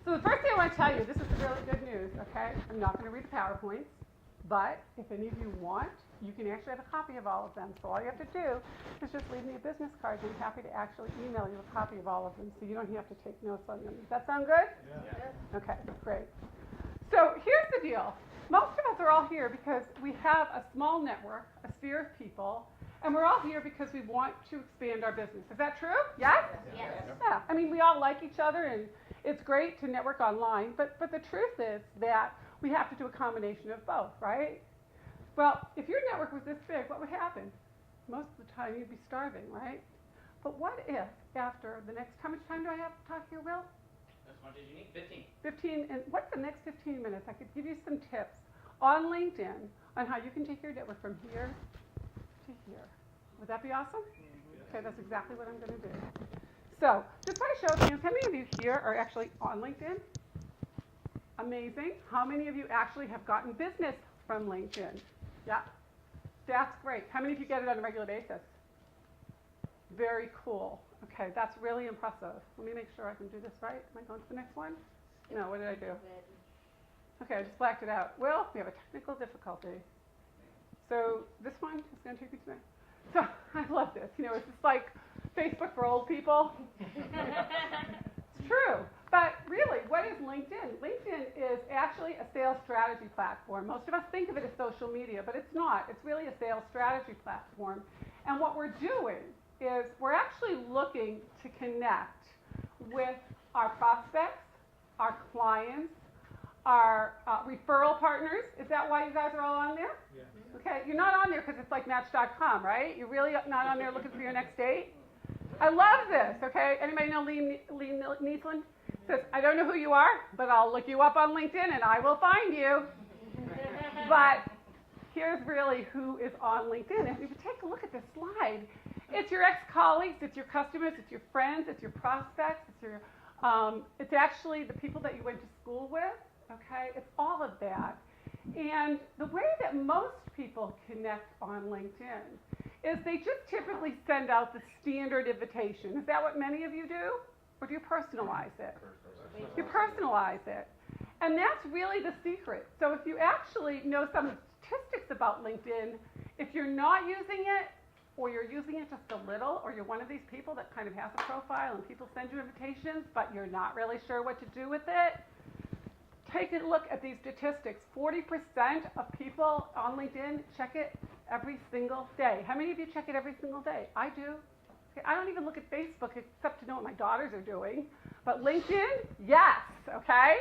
So the first thing I want to tell you, this is the really good news, okay? I'm not going to read the PowerPoints, but if any of you want, you can actually have a copy of all of them. So all you have to do is just leave me a business card, and I'm happy to actually email you a copy of all of them, so you don't have to take notes on them. Does that sound good? Yeah. Okay, great. So here's the deal. Most of us are all here because we have a small network, a sphere of people, and we're all here because we want to expand our business. Is that true? Yes? Yes. Yeah. I mean, we all like each other, and it's great to network online, but the truth is that we have to do a combination of both, right? Well, if your network was this big, what would happen? Most of the time, you'd be starving, right? But what if after the next, how much time do I have to talk here, Will? As much as you need, 15. 15, and what's the next 15 minutes? I could give you some tips on LinkedIn on how you can take your network from here to here. Would that be awesome? Okay, that's exactly what I'm going to do. So, just want to show you, how many of you here are actually on LinkedIn? Amazing. How many of you actually have gotten business from LinkedIn? Yeah, that's great. How many of you get it on a regular basis? Very cool. Okay, that's really impressive. Let me make sure I can do this right. Am I going to the next one? No, what did I do? Okay, I just blacked it out. Well, we have a technical difficulty. So this one is going to take me to that. So I love this. You know, it's just like Facebook for old people. It's true. But really, what is LinkedIn? LinkedIn is actually a sales strategy platform. Most of us think of it as social media, but it's not. It's really a sales strategy platform. And what we're doing is we're actually looking to connect with our prospects, our clients, our referral partners. Is that why you guys are all on there? Yeah. Okay, you're not on there because it's like Match.com, right? You're really not on there looking for your next date? I love this, okay? Anybody know Lee Neesland? Says, I don't know who you are, but I'll look you up on LinkedIn and I will find you. But here's really who is on LinkedIn. If you take a look at this slide, it's your ex-colleagues, it's your customers, it's your friends, it's your prospects, it's actually the people that you went to school with, okay? It's all of that. And the way that most people connect on LinkedIn is they just typically send out the standard invitation. Is that what many of you do? Or do you personalize it? You personalize it. And that's really the secret. So if you actually know some statistics about LinkedIn, if you're not using it, or you're using it just a little, or you're one of these people that kind of has a profile and people send you invitations, but you're not really sure what to do with it, take a look at these statistics. 40% of people on LinkedIn check it every single day. How many of you check it every single day? I do. Okay, I don't even look at Facebook except to know what my daughters are doing. But LinkedIn, yes, okay?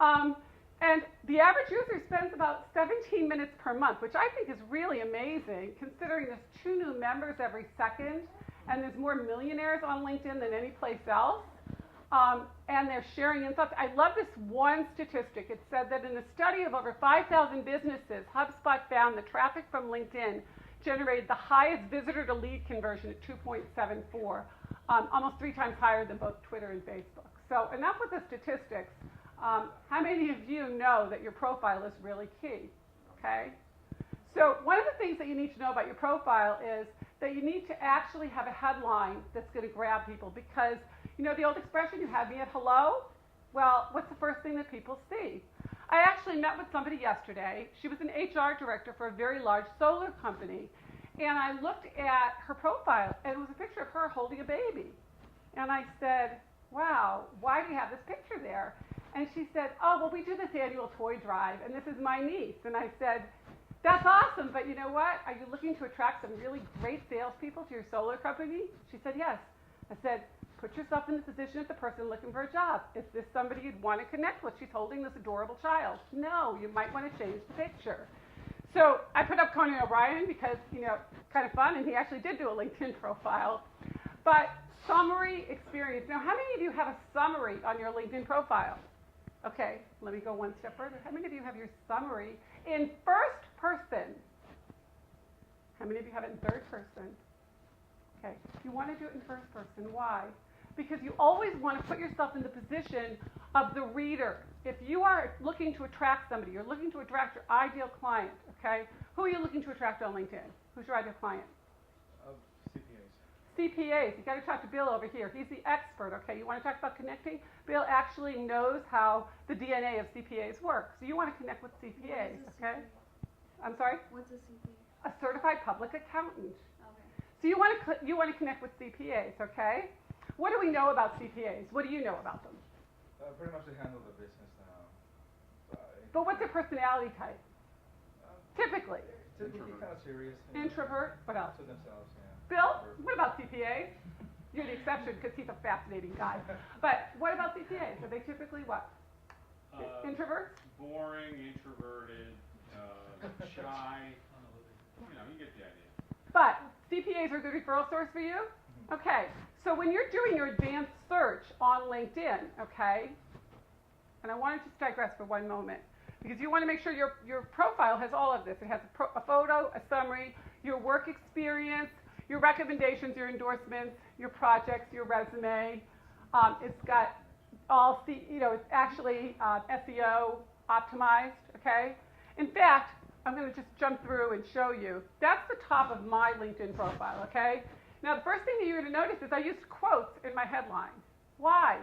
And the average user spends about 17 minutes per month, which I think is really amazing, considering there's 2 new members every second, and there's more millionaires on LinkedIn than any place else. And they're sharing insights. I love this one statistic. It said that in a study of over 5,000 businesses, HubSpot found that traffic from LinkedIn generated the highest visitor-to-lead conversion at 2.74, almost 3 times higher than both Twitter and Facebook. So enough with the statistics. How many of you know that your profile is really key? Okay? So one of the things that you need to know about your profile is that you need to actually have a headline that's going to grab people, because you know the old expression, you had me at hello? Well, what's the first thing that people see? I actually met with somebody yesterday. She was an HR director for a very large solar company. And I looked at her profile, and it was a picture of her holding a baby. And I said, wow, why do you have this picture there? And she said, oh, well, we do this annual toy drive, and this is my niece. And I said, that's awesome, but you know what? Are you looking to attract some really great salespeople to your solar company? She said, yes. I said, put yourself in the position of the person looking for a job. Is this somebody you'd want to connect with? She's holding this adorable child. No, you might want to change the picture. So I put up Conan O'Brien because, you know, kind of fun, and he actually did do a LinkedIn profile. But summary experience. Now, how many of you have a summary on your LinkedIn profile? Okay, let me go one step further. How many of you have your summary in first person? How many of you have it in third person? Okay, you want to do it in first person. Why? Because you always want to put yourself in the position of the reader. If you are looking to attract somebody, you're looking to attract your ideal client, okay? Who are you looking to attract on LinkedIn? Who's your ideal client? CPAs. CPAs, you got to talk to Bill over here. He's the expert, okay? You want to talk about connecting? Bill actually knows how the DNA of CPAs work. So you want to connect with CPAs, okay? I'm sorry? What's a CPA? A certified public accountant. Okay. So you want to connect with CPAs, okay? What do we know about CPAs? What do you know about them? Pretty much they handle the business. But what's their personality type? Typically. Typically kind of serious. Introvert. What else? To themselves, yeah. Bill, what about CPAs? You're the exception because he's a fascinating guy. But what about CPAs? Are they typically what? Introverts? Boring, introverted, shy. You get the idea. But CPAs are a good referral source for you? Okay. So when you're doing your advanced search on LinkedIn, okay, and I want to just digress for one moment, because you want to make sure your profile has all of this. It has a photo, a summary, your work experience, your recommendations, your endorsements, your projects, your resume. It's got all, it's actually SEO optimized, okay? In fact, I'm going to just jump through and show you. That's the top of my LinkedIn profile, okay? Now, the first thing that you're going to notice is I used quotes in my headline. Why?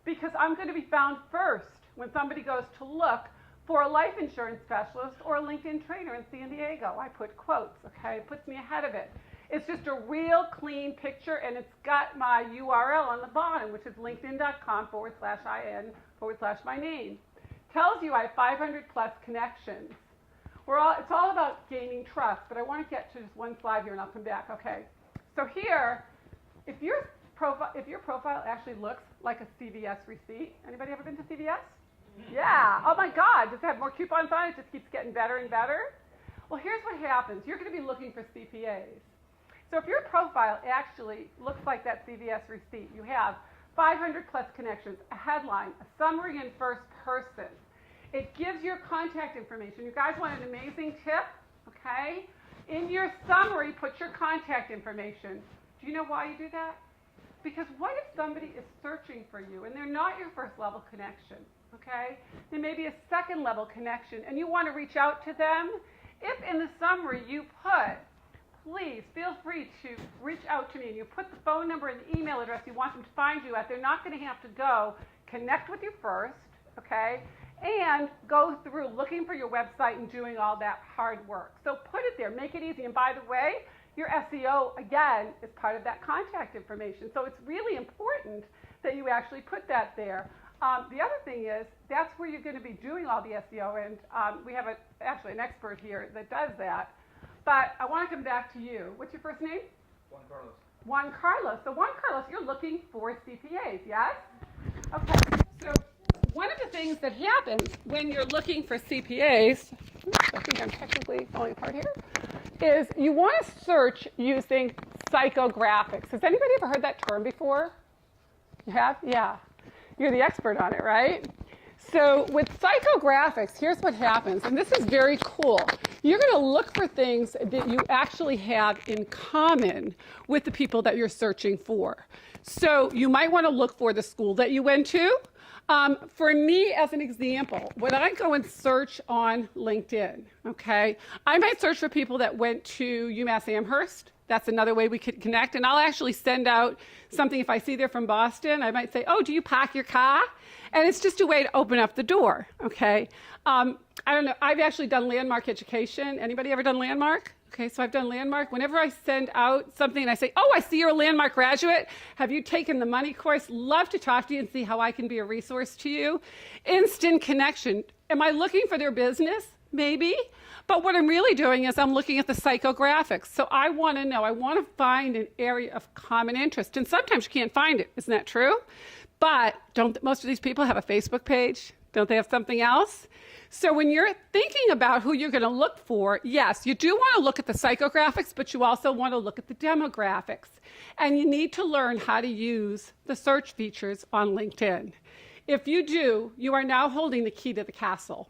Because I'm going to be found first when somebody goes to look for a life insurance specialist or a LinkedIn trainer in San Diego. I put quotes, okay? It puts me ahead of it. It's just a real clean picture, and it's got my URL on the bottom, which is linkedin.com/in/my name. Tells you I have 500 plus connections. It's all about gaining trust, but I want to get to just one slide here, and I'll come back. Okay. So here, if your profile actually looks like a CVS receipt, anybody ever been to CVS? Yeah. Oh my God. Does it have more coupons on it? It just keeps getting better and better. Well, here's what happens. You're going to be looking for CPAs. So if your profile actually looks like that CVS receipt, you have 500 plus connections, a headline, a summary in first person. It gives your contact information. You guys want an amazing tip? Okay? In your summary, put your contact information. Do you know why you do that? Because what if somebody is searching for you and they're not your first level connection? Okay? They may be a second level connection and you want to reach out to them. If in the summary you put, please feel free to reach out to me, and you put the phone number and the email address you want them to find you at, they're not going to have to go connect with you first, okay, and go through looking for your website and doing all that hard work. So put it there. Make it easy. And by the way, your SEO, again, is part of that contact information. So it's really important that you actually put that there. The other thing is, that's where you're going to be doing all the SEO, and we have actually an expert here that does that. But I want to come back to you. What's your first name? Juan Carlos. Juan Carlos. So Juan Carlos, you're looking for CPAs, yes? Okay. So one of the things that happens when you're looking for CPAs, I think I'm technically falling apart here, is you want to search using psychographics. Has anybody ever heard that term before? You have? Yeah. You're the expert on it, right? So with psychographics, here's what happens, and this is very cool. You're going to look for things that you actually have in common with the people that you're searching for. So you might want to look for the school that you went to. For me, as an example, when I go and search on LinkedIn, okay, I might search for people that went to UMass Amherst. That's another way we could connect. And I'll actually send out something if I see they're from Boston. I might say, oh, do you park your car? And it's just a way to open up the door, okay? I don't know. I've actually done landmark education. Anybody ever done landmark? Okay, so I've done landmark. Whenever I send out something and I say, oh, I see you're a landmark graduate. Have you taken the money course? Love to talk to you and see how I can be a resource to you. Instant connection. Am I looking for their business? Maybe. But what I'm really doing is I'm looking at the psychographics. So I want to know, I want to find an area of common interest. And sometimes you can't find it. Isn't that true? But don't most of these people have a Facebook page? Don't they have something else? So when you're thinking about who you're going to look for, yes, you do want to look at the psychographics, but you also want to look at the demographics. And you need to learn how to use the search features on LinkedIn. If you do, you are now holding the key to the castle,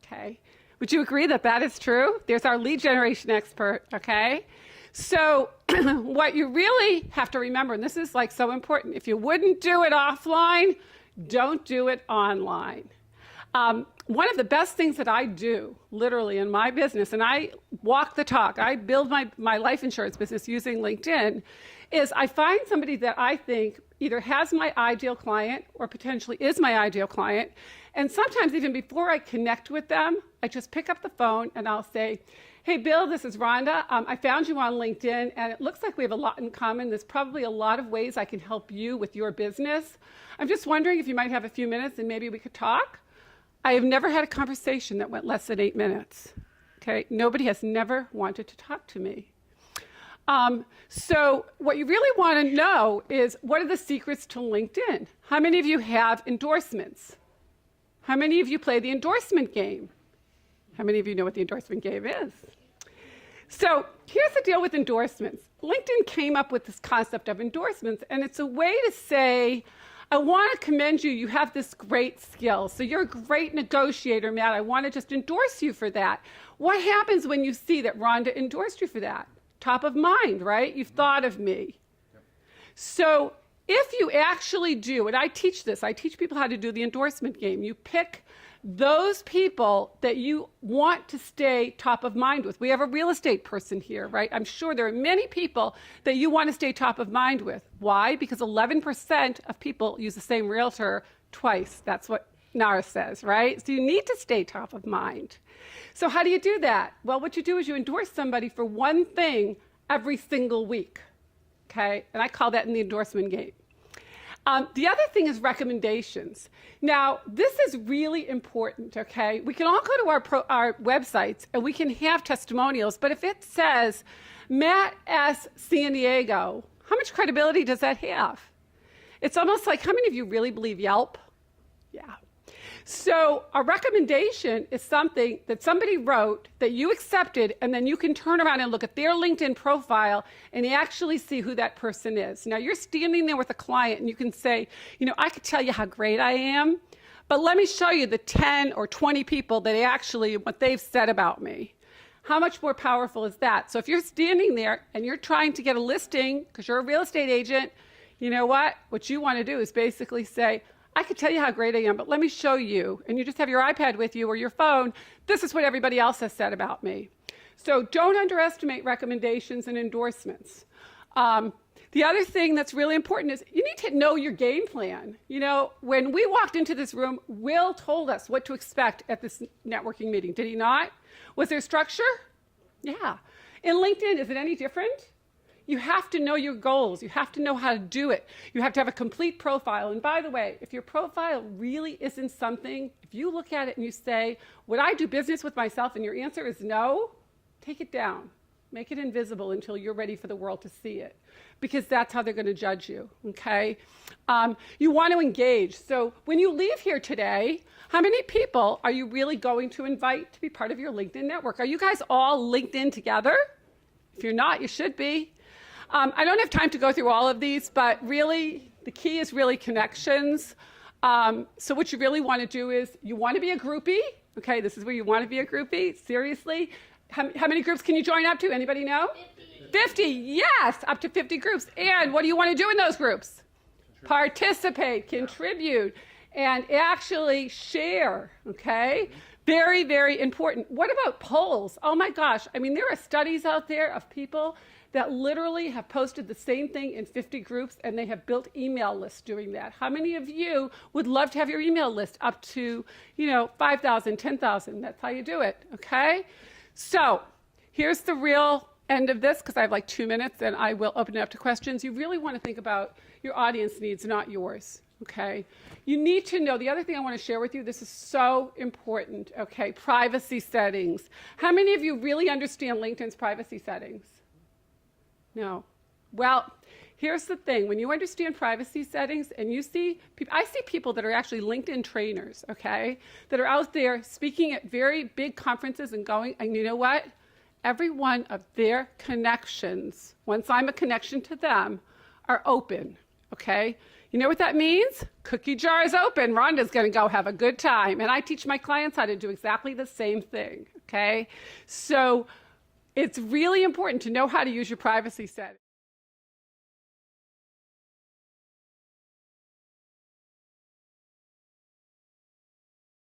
okay? Would you agree that that is true? There's our lead generation expert, okay? So what you really have to remember, and this is like so important, if you wouldn't do it offline, don't do it online. One of the best things that I do, literally, in my business, and I walk the talk, I build my life insurance business using LinkedIn, is I find somebody that I think either has my ideal client or potentially is my ideal client. And sometimes even before I connect with them, I just pick up the phone and I'll say, hey, Bill, this is Rhonda. I found you on LinkedIn, and it looks like we have a lot in common. There's probably a lot of ways I can help you with your business. I'm just wondering if you might have a few minutes and maybe we could talk. I have never had a conversation that went less than 8 minutes. Okay? Nobody has never wanted to talk to me. So what you really want to know is, what are the secrets to LinkedIn? How many of you have endorsements? How many of you play the endorsement game? How many of you know what the endorsement game is? So here's the deal with endorsements. LinkedIn came up with this concept of endorsements, and it's a way to say, I want to commend you. You have this great skill. So you're a great negotiator, Matt. I want to just endorse you for that. What happens when you see that Rhonda endorsed you for that? Top of mind, right? You've thought of me. Yep. So if you actually do, and I teach this, I teach people how to do the endorsement game. You pick those people that you want to stay top of mind with. We have a real estate person here, right? I'm sure there are many people that you want to stay top of mind with. Why? Because 11% of people use the same realtor twice. That's what NAR says, right? So you need to stay top of mind. So how do you do that? Well, what you do is you endorse somebody for one thing every single week, okay? And I call that in the endorsement game. The other thing is recommendations. Now, this is really important, okay? We can all go to our websites and we can have testimonials, but if it says Matt S. San Diego, how much credibility does that have? It's almost like, how many of you really believe Yelp? Yeah. So a recommendation is something that somebody wrote that you accepted, and then you can turn around and look at their LinkedIn profile and actually see who that person is. Now, you're standing there with a client and you can say, you know, I could tell you how great I am, but let me show you the 10 or 20 people that actually, what they've said about me. How much more powerful is that? So if you're standing there and you're trying to get a listing because you're a real estate agent, you know what? What you want to do is basically say, I could tell you how great I am, but let me show you. And you just have your iPad with you or your phone. This is what everybody else has said about me. So don't underestimate recommendations and endorsements. The other thing that's really important is you need to know your game plan. You know, when we walked into this room, Will told us what to expect at this networking meeting. Did he not? Was there structure? Yeah. In LinkedIn, is it any different? You have to know your goals. You have to know how to do it. You have to have a complete profile. And by the way, if your profile really isn't something, if you look at it and you say, would I do business with myself? And your answer is no, take it down. Make it invisible until you're ready for the world to see it, because that's how they're going to judge you, okay? You want to engage. So when you leave here today, how many people are you really going to invite to be part of your LinkedIn network? Are you guys all LinkedIn together? If you're not, you should be. I don't have time to go through all of these, but really, the key is really connections. So what you really want to do is you want to be a groupie. Okay, this is where you want to be a groupie. Seriously. How many groups can you join up to? Anybody know? 50. Yes, up to 50 groups. And what do you want to do in those groups? Participate, contribute, and actually share. Okay? Very, very important. What about polls? Oh my gosh. I mean, there are studies out there of people that literally have posted the same thing in 50 groups, and they have built email lists doing that. How many of you would love to have your email list up to, 5,000, 10,000? That's how you do it, okay? So here's the real end of this, because I have like 2 minutes, and I will open it up to questions. You really want to think about your audience needs, not yours, okay? You need to know, the other thing I want to share with you, this is so important, okay? Privacy settings. How many of you really understand LinkedIn's privacy settings? No. Well, here's the thing. When you understand privacy settings and you see people, I see people that are actually LinkedIn trainers, okay, that are out there speaking at very big conferences and going, and you know what? Every one of their connections, once I'm a connection to them, are open, okay? You know what that means? Cookie jar is open. Rhonda's going to go have a good time. And I teach my clients how to do exactly the same thing, okay? So it's really important to know how to use your privacy settings.